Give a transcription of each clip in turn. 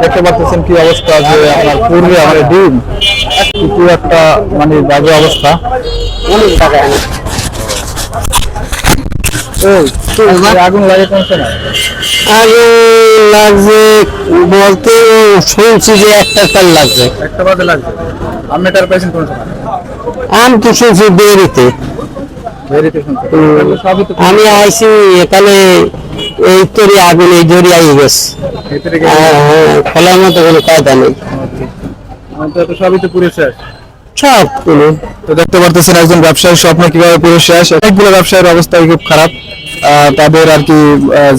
দেখতে পাচ্ছেন কি অবস্থা, যে আপনার পূর্বে আমাদের ডিম কিছু একটা মানে বাজে অবস্থা। অনেক টাকা আগুন লাগে কোনছে না? আগে লাগছে বলতে শুনছি যে একটা কাল লাগছে, একটা বাজে লাগছে। আপনি টার পাইছেন কোন সময়? আমি তো শুনছি দেরিতে। দেরিতে শুনছেন? সবই তো আমি আইছি এখানে এই তরি আগুন এই জড়ি আই গেছে। ভিতরে খোলার মতো কোনো কায়দা নেই, সবই তো পুরো শেষ। সব কোনো তো দেখতে পারতেছেন একজন ব্যবসায়ীর স্বপ্ন কিভাবে পুরো শেষ। অনেকগুলো ব্যবসায়ীর অবস্থা খুব খারাপ। তাদের আর কি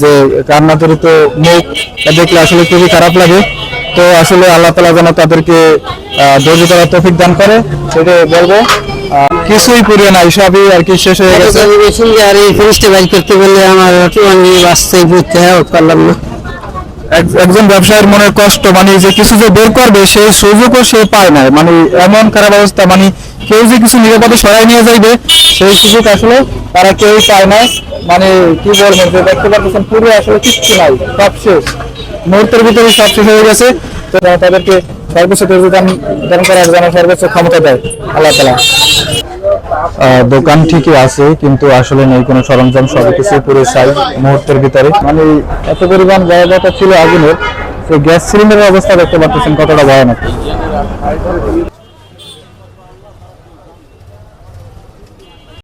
যে কান্নাজড়িত মুখ দেখলে আসলে খুবই খারাপ লাগে। তো আসলে আল্লাহ তাআলা যেন তাদেরকে ধৈর্য ধরার তৌফিক দান করে, সেটাই বলবো। কিছুই পুড়িয়ে নাই, সবই আর কি শেষ হয়ে গেছে। আর এই জিনিসটা বাইর করতে বললে আমার বাঁচতেই বুঝতে পারলাম না। একজন ব্যবসায়ীর মনের কষ্ট, মানে যে কিছু যে বের করবে সেই সুযোগও সে পায় না। মানে এমন খারাপ অবস্থা, মানে কেউ যে কিছু নিরাপদে সরাই নিয়ে যাইবে সেই সুযোগ আসলে তারা কেউ পায় না। মানে কি বলবেন, যে দেখতে পাচ্ছেন পুরো আসলে কিচ্ছু নাই, সব শেষ, মুহূর্তের ভিতরে সব শেষ হয়ে গেছে। তো তাদেরকে সর্বোচ্চ ধৈর্য দান করার জন্য সর্বোচ্চ ক্ষমতা দেয় আল্লাহ তাআলা। দোকান ঠিকই আছে, কিন্তু আসলে নেই কোনো সরঞ্জাম, সবকিছু পুরো ছাই মুহূর্তের ভিতরে। মানে এত পরিমাণ ভয়াবহতা ছিল আগুনের, সেই গ্যাস সিলিন্ডারের অবস্থা দেখতে পাচ্ছেন কতটা ভয়ানক।